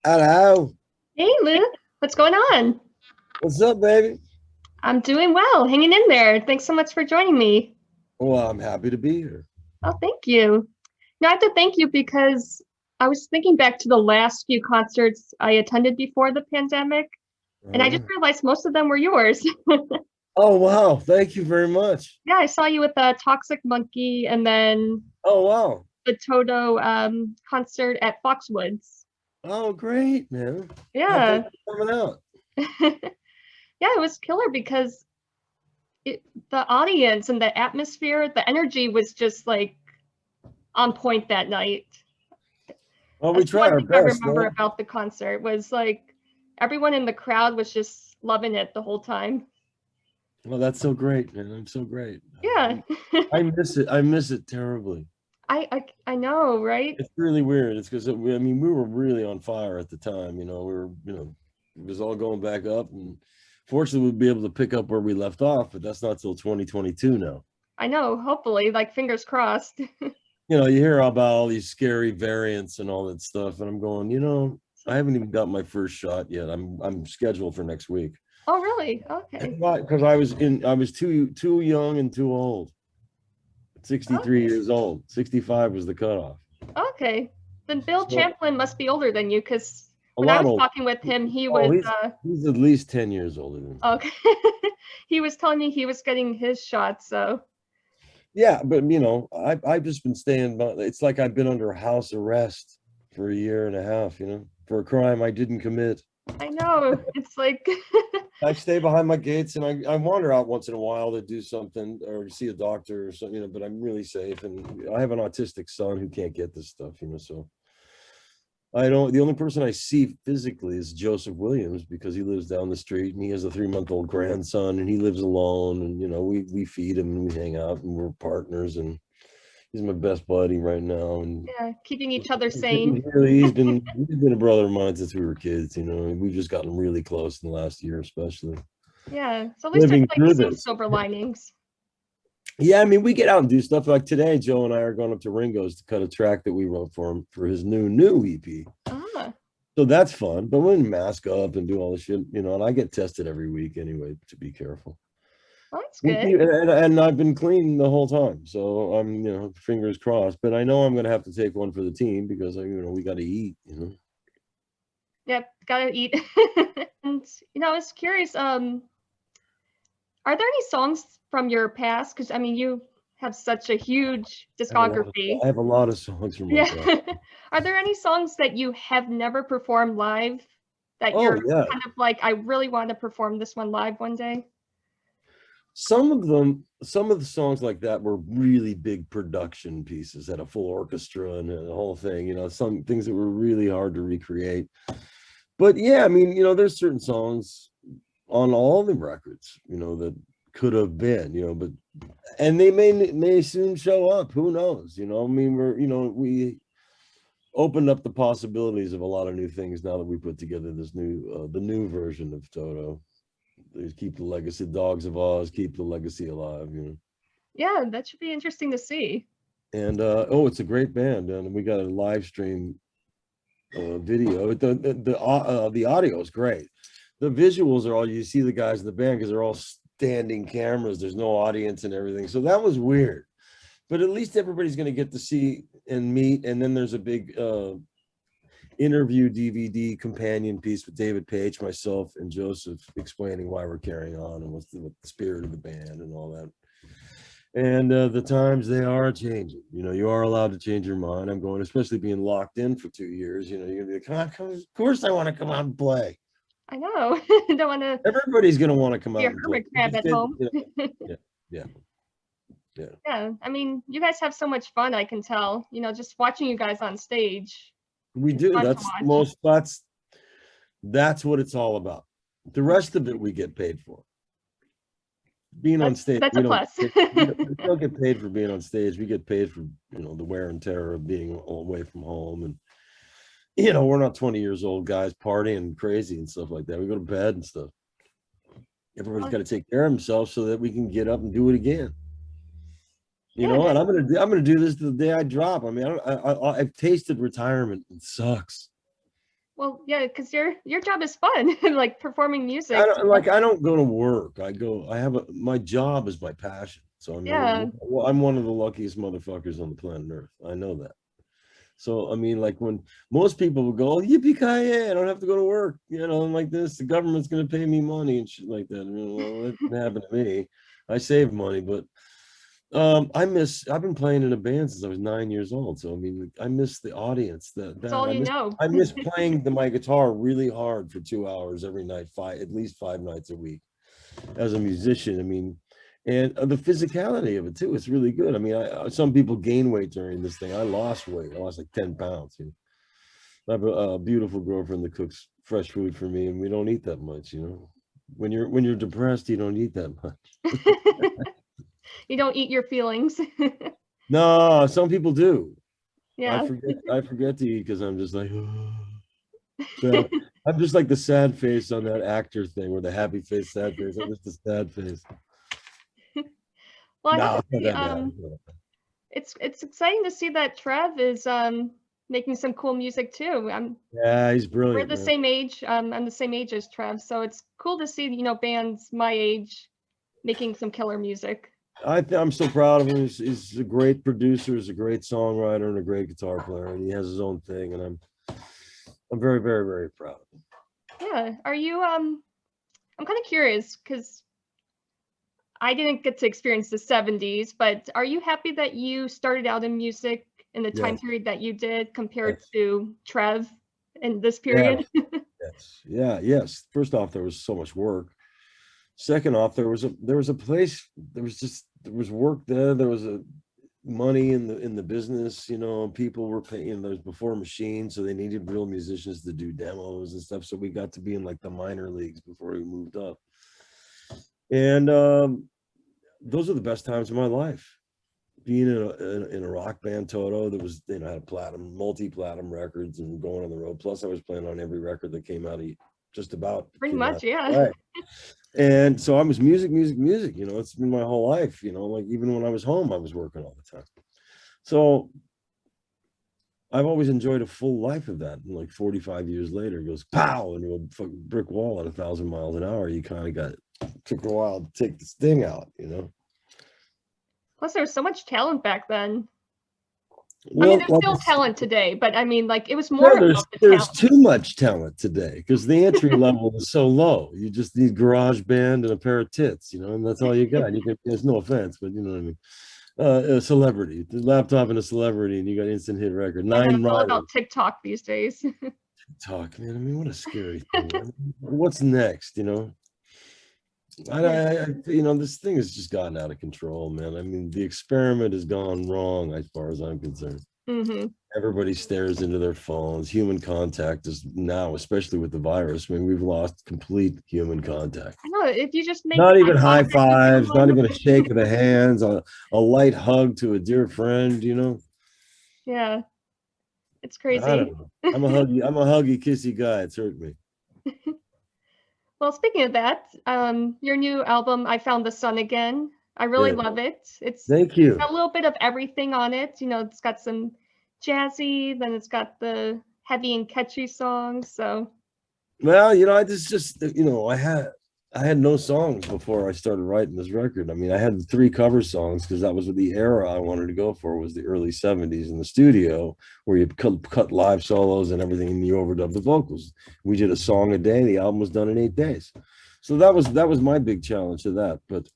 Hello. Hey, Luke, what's going on? What's up, baby? I'm doing well, hanging in there. Thanks so much for joining me. Well, I'm happy to be here. Oh, thank you. No, I have to thank you because I was thinking back to the last few concerts I attended before the pandemic, and I just Uh, realized most of them were yours. oh, wow. Thank you very much. Yeah, I saw you with the Toxic Monkey and then Oh, wow. the Toto concert at Foxwoods. Oh, great, man. Oh, thank Yeah. you for coming out. Yeah, it was killer because the audience and the atmosphere, the energy was just like on point that night. Well, we That's the try one our thing I best, remember man. about the concert was like everyone in the crowd was just loving it the whole time. Well, that's so great, man. I'm so great. Yeah. I miss it. I miss it terribly. I know, right? It's really weird. It's because, I mean, we were really on fire at the time. We were, it was all going back up. And fortunately, we'd be able to pick up where we left off, but that's not till 2022 now. I know, hopefully, like fingers crossed. You hear about all these scary variants and all that stuff, and I'm going, I haven't even got my first shot yet. I'm scheduled for next week. Oh, really? Okay. Because I was too young and too old. 63 Okay. years old. 65 was the cutoff. Okay. Then Bill So Champlin must be older than you because a when I lot was old. talking with him, he Oh, was he's at least 10 years older than me. okay. He was telling me he was getting his shot, so Yeah, but I've just been staying. It's like I've been under house arrest for a year and a half. For a crime I didn't commit. I know. It's like I stay behind my gates and I wander out once in a while to do something or see a doctor or something, but I'm really safe. And I have an autistic son who can't get this stuff, so I don't, the only person I see physically is Joseph Williams because he lives down the street and he has a 3-month-old grandson and he lives alone. And, we feed him and we hang out and we're partners and he's my best buddy right now. And yeah, keeping each other sane. he's been a brother of mine since we were kids, and we've just gotten really close in the last year, especially Yeah. So at least there's living like through some this. silver linings. Yeah, I mean, we get out and do stuff like today. Joe and I are going up to Ringo's to cut a track that we wrote for him for his new EP. Ah, So that's fun. But we mask up and do all this shit, and I get tested every week anyway to be careful. well, that's good. And I've been clean the whole time, so I'm fingers crossed. But I know I'm going to have to take one for the team because we got to eat. Yep, gotta eat. And I was curious, are there any songs from your past? Because I mean, you have such a huge discography. I have a lot of songs from my Yeah. past. Are there any songs that you have never performed live that Oh you're yeah, kind of like, I really want to perform this one live one day? some of the songs like that were really big production pieces, had a full orchestra and the whole thing. Some things that were really hard to recreate. But yeah, I mean, there's certain songs on all the records, that could have been, but and they may soon show up. Who knows? I mean, we opened up the possibilities of a lot of new things now that we put together this the new version of Toto. They keep the legacy, Dogs of Oz, keep the legacy alive. Yeah, that should be interesting to see. And it's a great band, and we got a live stream video. The audio is great. The visuals are all you see the guys in the band because they're all standing cameras. There's no audience and everything. So that was weird. But at least everybody's going to get to see and meet. And then there's a big interview DVD companion piece with David Page, myself, and Joseph explaining why we're carrying on and what the spirit of the band and all that. And the times they are changing. You are allowed to change your mind. I'm going, especially being locked in for 2 years. You're gonna be like, come on, of course I want to come out and play. I know. Don't want to Everybody's gonna want to come be a out and play. hermit crab at home. Yeah, yeah, yeah. Yeah, I mean, you guys have so much fun, I can tell. Just watching you guys on stage. We It's do. fun to That's the watch. most. That's what it's all about. The rest of it we get paid for. Being on stage, That's a plus. we don't get paid for being on stage. We get paid for the wear and tear of being away from home, and we're not 20 years old guys partying crazy and stuff like that. We go to bed and stuff. Everybody's got to take care of themselves so that we can get up and do it again. Yeah, And I'm gonna do this to the day I drop. I mean, I've tasted retirement. It sucks. Well, yeah, because your job is fun, like performing I music. don't like. I don't go to work. I have my job is my passion. So I Yeah, mean, well, I'm one of the luckiest motherfuckers on the planet Earth. I know that. So I mean, like when most people will go, yippee ki yay, I don't have to go to work, I'm like this. The government's gonna pay me money and shit like that. I mean, well, that didn't happen to me. I save money, but I've been playing in a band since I was 9 years old. So I mean, I miss the audience. that's all you know. I miss playing my guitar really hard for 2 hours every night, at least 5 nights a week as a musician. I mean, and the physicality of it too. It's really good. I mean, some people gain weight during this thing. I lost weight. I lost like 10 pounds. I have a beautiful girlfriend that cooks fresh food for me, and we don't eat that much. When you're depressed, you don't eat that much. You don't eat your feelings. No, some people do. Yeah. I forget to eat because I'm just like, so I'm just like the sad face on that actor thing, where the happy face, sad face. I'm just a sad face. Well, I No, hope it's not that bad. it's exciting to see that Trev is making some cool music too. Yeah, he's We're brilliant, the man. same age. I'm the same age as Trev, so it's cool to see, bands my age making some killer music. I'm so proud of him. He's a great producer, he's a great songwriter, and a great guitar player, and he has his own thing. And I'm very, very, very proud of him. Yeah. Are you I'm kind of curious because I didn't get to experience the 70s, but are you happy that you started out in music in the time Yes, period that you did compared yes, to Trev in this yes, period? yes, yeah, yes. First off, there was so much work. Second off, there was a place, there was work there. There was a money in the business. People were paying. There's before machines, so they needed real musicians to do demos and stuff. So we got to be in like the minor leagues before we moved up. And those are the best times of my life. Being in a rock band, Toto, that was had multi-platinum records and going on the road. Plus, I was playing on every record that came out of just about Pretty came out. much, yeah. Right. And so I was music, music, music. It's been my whole life. Like even when I was home, I was working all the time. So I've always enjoyed a full life of that. And like 45 years later, it goes pow into a fucking brick wall at 1,000 miles an hour. You kind of took a while to take this thing out. Plus, there was so much talent back then. I mean, Well, there's still talent today, but I mean, like, it was no, more about the there's talent. too much talent today because the entry level is so low. You just need garage band and a pair of tits, and that's all you got. There's no offense, but you know what I mean. A celebrity, the laptop and a celebrity, and you got instant hit record. And then 9 it's all Rider. about TikTok these days. Talk, man. I mean, what a scary thing. I mean, what's next? This thing has just gotten out of control, man. I mean, the experiment has gone wrong as far as I'm concerned. Mm-hmm. Everybody stares into their phones. Human contact is now, especially with the virus. I mean, we've lost complete human contact. I know, if you just make Not eye even high contact with fives, not someone, even a shake of the hands, a light hug to a dear friend. yeah, it's I crazy. don't know. I'm a huggy, kissy guy. It's hurt me. Well, speaking of that, your new album, I Found the Sun Again. I really Yeah. love it. It's Thank you. got a little bit of everything on it. It's got some jazzy, then it's got the heavy and catchy songs. So Well, I just I had no songs before I started writing this record. I mean, I had 3 cover songs because that was the era I wanted to go for, was the early 70s in the studio, where you cut live solos and everything, and you overdub the vocals. We did a song a day. The album was done in 8 days. So that was my big challenge to that. But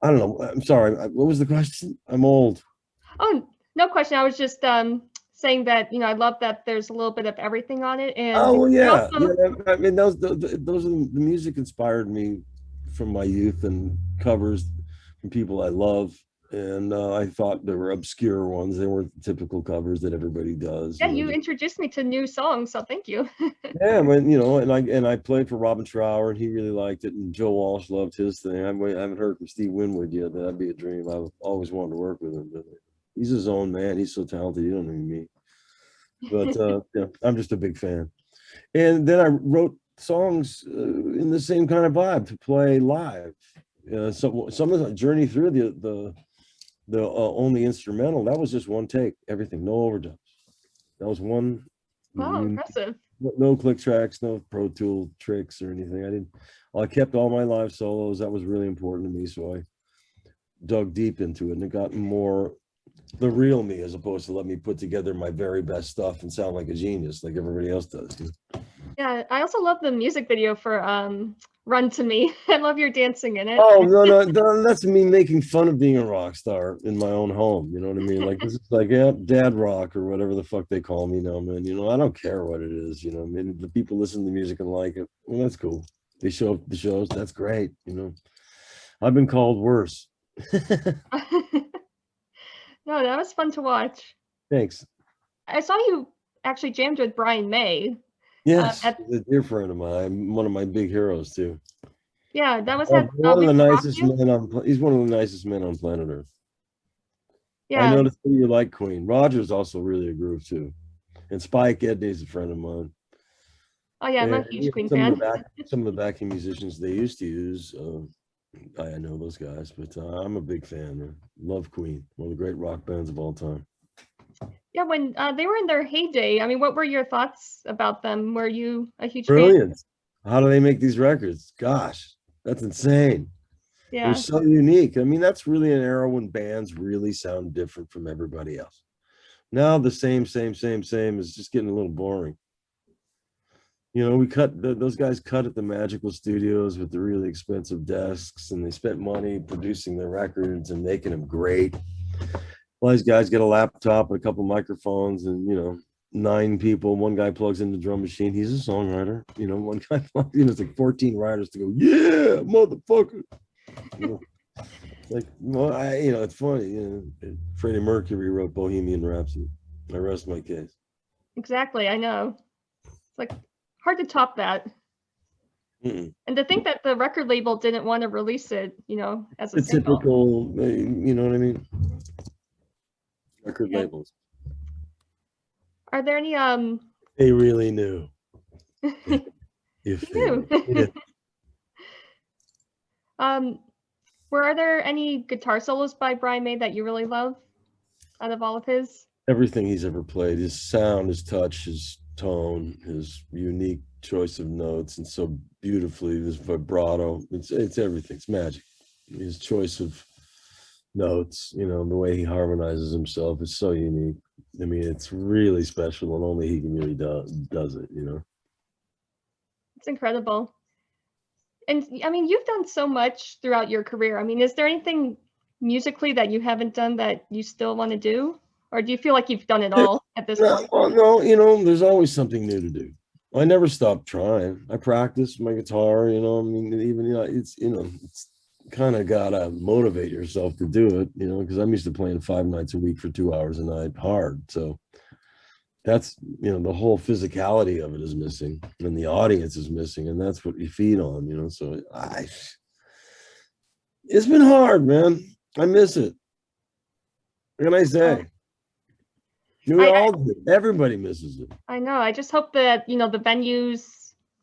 I don't know. I'm sorry. What was the question? I'm old. oh, no question. I was just saying that, I love that there's a little bit of everything on it. And Oh well, you yeah, also, yeah. I mean, those are the music inspired me from my youth, and covers from people I love. And I thought there were obscure ones. They weren't the typical covers that everybody does. yeah, you introduced me to new songs, so thank you. Yeah, and I played for Robin Trower, and he really liked it. And Joe Walsh loved his thing. I haven't heard from Steve Winwood yet. That'd be a dream. I've always wanted to work with him, but he's his own man. He's so talented. You don't need me. But yeah, I'm just a big fan. And then I wrote songs in the same kind of vibe to play live. Some of the journey through the only instrumental, that was just one take, everything, no overdubs. That was one. Wow, impressive. no click tracks, no Pro Tool tricks or anything. I kept all my live solos. That was really important to me. So I dug deep into it, and it got more the real me, as opposed to let me put together my very best stuff and sound like a genius like everybody else does. Yeah, I also love the music video for Run to Me. I love your dancing in it. Oh no, that's me making fun of being a rock star in my own home. You know what I mean? Like, this is like, yeah, dad rock or whatever the fuck they call me now, man. I don't care what it is. I mean, the people listen to music and like it. Well, that's cool. They show up at the shows. That's great. I've been called worse. No, that was fun to watch. Thanks. I saw you actually jammed with Brian May. Yes, he's a dear friend of mine. One of my big heroes too. Yeah, that was One at of the Mr. nicest Rock. men on. He's one of the nicest men on planet Earth. I Yeah. noticed that you like Queen. Roger's also really a groove too, and Spike Edney's a friend of mine. Oh yeah, I'm a And huge Queen some fan. of the backing musicians they used to use. I know those guys, but I'm a big fan. Man. Love Queen, one of the great rock bands of all time. Yeah, when they were in their heyday, I mean, what were your thoughts about them? Were you a huge fan? Brilliant. How do they make these records? Gosh, that's insane. They're Yeah, so unique. I mean, that's really an era when bands really sound different from everybody else. Now the same is just getting a little boring. We those guys cut at the Magical Studios with the really expensive desks, and they spent money producing their records and making them great. Well, these guys get a laptop and a couple microphones, and 9 people. One guy plugs in the drum machine. He's a songwriter. One guy plugs in. It's like 14 writers to go. Yeah, motherfucker. Like, well, it's funny. Freddie Mercury wrote Bohemian Rhapsody. I rest my case. exactly. I know. It's like hard to top that. Mm-mm. And to think that the record label didn't want to release it, as a The single. typical, you know what I mean? Record labels. Are there any They really knew. If You knew. yeah. Are there any guitar solos by Brian May that you really love out of all of his? Everything he's ever played, his sound, his touch, his tone, his unique choice of notes, and so beautifully, this vibrato, it's everything. It's magic. His choice of notes, the way he harmonizes himself is so unique. I mean, it's really special, and only he can really does it. It's incredible. And I mean, you've done so much throughout your career. I mean, is there anything musically that you haven't done that you still want to do? Or do you feel like you've done it all at this point? Well, no, there's always something new to do. I never stop trying. I practice my guitar, I mean, even, it's kind of gotta motivate yourself to do it, because I'm used to playing 5 nights a week for 2 hours a night hard. So that's, the whole physicality of it is missing, and the audience is missing, and that's what you feed on, so it's been hard, man. I miss it. What can I say? Everybody misses it. I know. I just hope that, the venues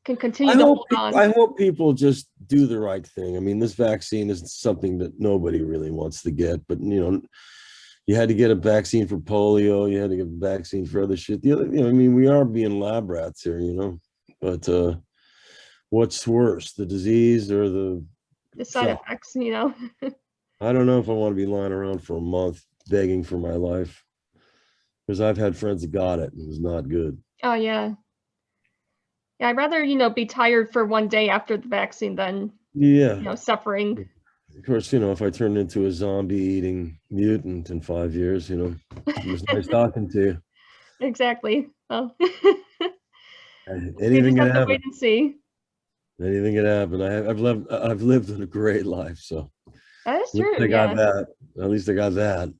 can continue to hold on. I hope people just do the right thing. I mean, this vaccine is something that nobody really wants to get, but you had to get a vaccine for polio, you had to get a vaccine for other shit. I mean, we are being lab rats here, but what's worse, the disease or the side effects, I don't know if I want to be lying around for a month begging for my life, because I've had friends that got it and it was not good. Oh yeah. Yeah, I'd rather, be tired for one day after the vaccine than suffering. Of course, if I turn into a zombie eating mutant in 5 years, it was nice talking to you. Exactly. Well, anything can happen. Wait and see. Anything can happen. I've lived a great life, so that is true. I got that. At least I got that.